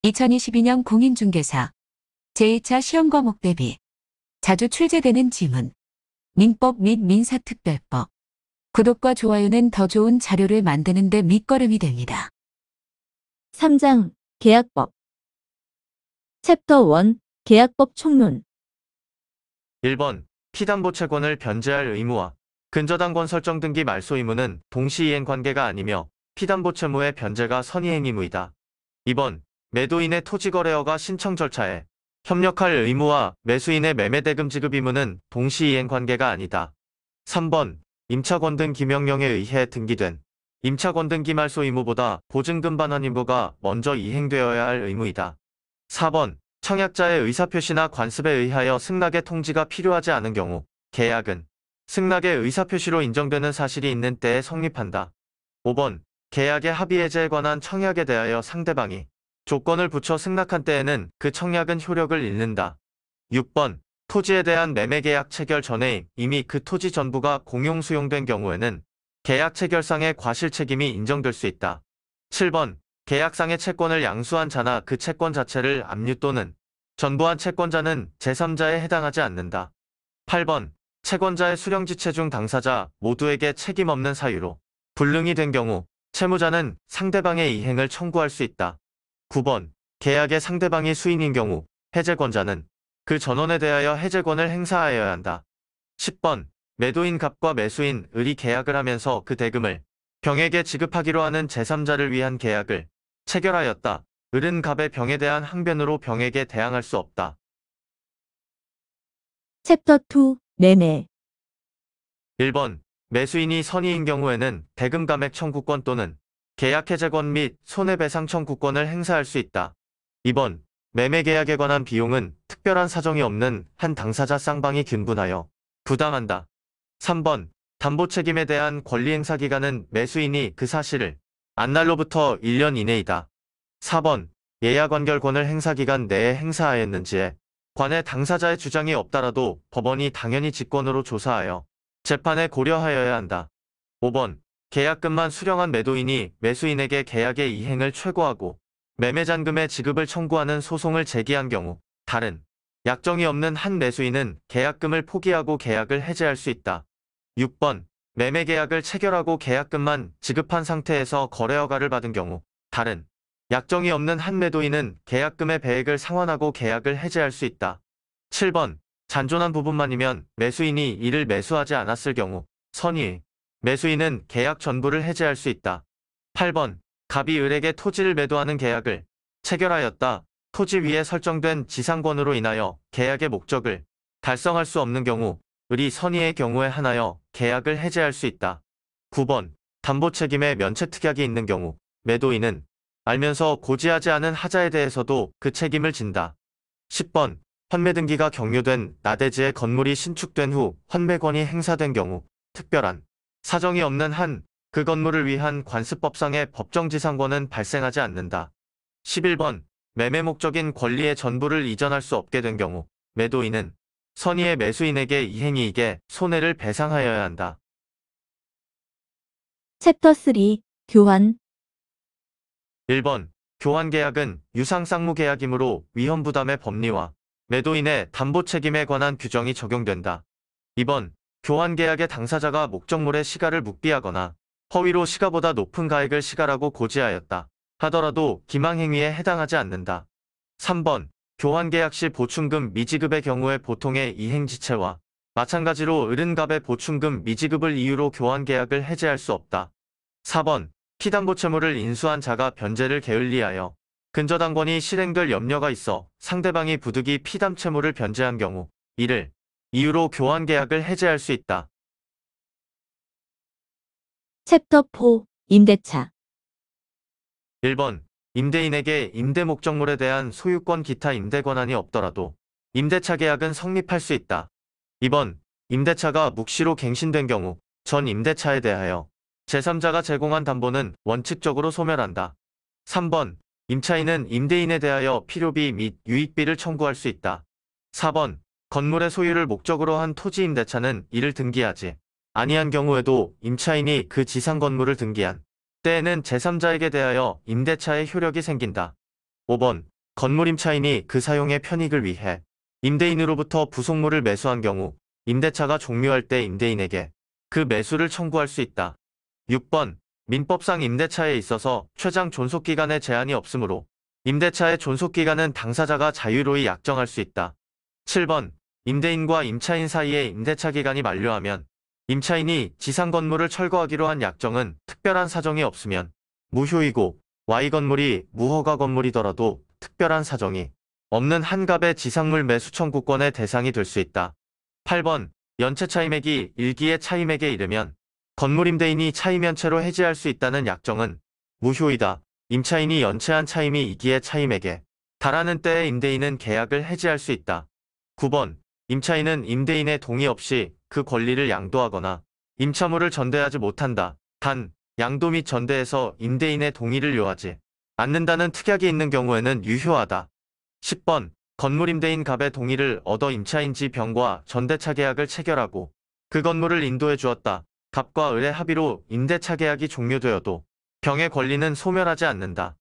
2022년 공인중개사 제2차 시험과목 대비 자주 출제되는 지문, 민법 및 민사특별법. 구독과 좋아요는 더 좋은 자료를 만드는 데 밑거름이 됩니다. 3장 계약법 챕터 1 계약법 총론 1번 피담보채권을 변제할 의무와 근저당권 설정 등기 말소 의무는 동시이행 관계가 아니며 피담보채무의 변제가 선이행 의무이다. 2번 매도인의 토지거래허가 신청 절차에 협력할 의무와 매수인의 매매대금 지급 의무는 동시이행 관계가 아니다. 3번 임차권등 기명령에 의해 등기된 임차권등기 말소 의무보다 보증금 반환 의무가 먼저 이행되어야 할 의무이다. 4번 청약자의 의사표시나 관습에 의하여 승낙의 통지가 필요하지 않은 경우 계약은 승낙의 의사표시로 인정되는 사실이 있는 때에 성립한다. 5번 계약의 합의 해제에 관한 청약에 대하여 상대방이 조건을 붙여 승낙한 때에는 그 청약은 효력을 잃는다. 6번 토지에 대한 매매계약 체결 전에 이미 그 토지 전부가 공용 수용된 경우에는 계약 체결상의 과실책임이 인정될 수 있다. 7번 계약상의 채권을 양수한 자나 그 채권 자체를 압류 또는 전부한 채권자는 제3자에 해당하지 않는다. 8번 채권자의 수령지체 중 당사자 모두에게 책임 없는 사유로 불능이 된 경우 채무자는 상대방의 이행을 청구할 수 있다. 9번 계약의 상대방이 수인인 경우 해제권자는 그 전원에 대하여 해제권을 행사하여야 한다. 10번 매도인 갑과 매수인 을이 계약을 하면서 그 대금을 병에게 지급하기로 하는 제3자를 위한 계약을 체결하였다. 을은 갑의 병에 대한 항변으로 병에게 대항할 수 없다. 챕터 2 매매 1번 매수인이 선의인 경우에는 대금 감액 청구권 또는 계약 해제권 및 손해배상 청구권을 행사할 수 있다. 2번 매매계약에 관한 비용은 특별한 사정이 없는 한 당사자 쌍방이 균분하여 부담한다. 3번 담보책임에 대한 권리행사 기간은 매수인이 그 사실을 안 날로부터 1년 이내이다. 4번 예약완결권을 행사기간 내에 행사하였는지에 관해 당사자의 주장이 없더라도 법원이 당연히 직권으로 조사하여 재판에 고려하여야 한다. 5번 계약금만 수령한 매도인이 매수인에게 계약의 이행을 최고하고 매매잔금의 지급을 청구하는 소송을 제기한 경우 다른 약정이 없는 한 매수인은 계약금을 포기하고 계약을 해제할 수 있다. 6번 매매계약을 체결하고 계약금만 지급한 상태에서 거래허가를 받은 경우 다른 약정이 없는 한 매도인은 계약금의 배액을 상환하고 계약을 해제할 수 있다. 7번 잔존한 부분만이면 매수인이 이를 매수하지 않았을 경우 선의 매수인은 계약 전부를 해제할 수 있다. 8번 갑이 을에게 토지를 매도하는 계약을 체결하였다. 토지 위에 설정된 지상권으로 인하여 계약의 목적을 달성할 수 없는 경우 을이 선의의 경우에 한하여 계약을 해제할 수 있다. 9번 담보책임에 면책특약이 있는 경우 매도인은 알면서 고지하지 않은 하자에 대해서도 그 책임을 진다. 10번 환매등기가 경료된 나대지의 건물이 신축된 후 환매권이 행사된 경우 특별한 사정이 없는 한 그 건물을 위한 관습법상의 법정지상권은 발생하지 않는다. 11번 매매 목적인 권리의 전부를 이전할 수 없게 된 경우 매도인은 선의의 매수인에게 이행이익의 손해를 배상하여야 한다. 챕터 3 교환 1번 교환계약은 유상쌍무계약이므로 위험부담의 법리와 매도인의 담보책임에 관한 규정이 적용된다. 2번 교환계약의 당사자가 목적물의 시가를 묵비하거나 허위로 시가보다 높은 가액을 시가라고 고지하였다 하더라도 기망행위에 해당하지 않는다. 3번 교환계약 시 보충금 미지급의 경우에 보통의 이행지체와 마찬가지로 을은 갑의 보충금 미지급을 이유로 교환계약을 해제할 수 없다. 4번 피담보채무를 인수한 자가 변제를 게을리하여 근저당권이 실행될 염려가 있어 상대방이 부득이 피담채무를 변제한 경우 이를 이유로 교환계약을 해제할 수 있다. 챕터 4 임대차 1번 임대인에게 임대 목적물에 대한 소유권 기타 임대 권한이 없더라도 임대차 계약은 성립할 수 있다. 2번 임대차가 묵시로 갱신된 경우 전 임대차에 대하여 제3자가 제공한 담보는 원칙적으로 소멸한다. 3번 임차인은 임대인에 대하여 필요비 및 유익비를 청구할 수 있다. 4번 건물의 소유를 목적으로 한 토지 임대차는 이를 등기하지 아니한 경우에도 임차인이 그 지상 건물을 등기한 때에는 제3자에게 대하여 임대차의 효력이 생긴다. 5번 건물 임차인이 그 사용의 편익을 위해 임대인으로부터 부속물을 매수한 경우 임대차가 종료할 때 임대인에게 그 매수를 청구할 수 있다. 6번. 민법상 임대차에 있어서 최장 존속기간에 제한이 없으므로 임대차의 존속기간은 당사자가 자유로이 약정할 수 있다. 7번. 임대인과 임차인 사이의 임대차 기간이 만료하면 임차인이 지상 건물을 철거하기로 한 약정은 특별한 사정이 없으면 무효이고 Y 건물이 무허가 건물이더라도 특별한 사정이 없는 한갑의 지상물 매수 청구권의 대상이 될 수 있다. 8번. 연체 차임액이 일기의 차임액에 이르면 건물 임대인이 차임연체로 해지할 수 있다는 약정은 무효이다. 임차인이 연체한 차임이 이기의 차임액에 달하는 때에 임대인은 계약을 해지할 수 있다. 9번. 임차인은 임대인의 동의 없이 그 권리를 양도하거나 임차물을 전대하지 못한다. 단, 양도 및 전대에서 임대인의 동의를 요하지 않는다는 특약이 있는 경우에는 유효하다. 10번. 건물 임대인 갑의 동의를 얻어 임차인지 병과 전대차 계약을 체결하고 그 건물을 인도해 주었다. 갑과 을의 합의로 임대차 계약이 종료되어도 병의 권리는 소멸하지 않는다.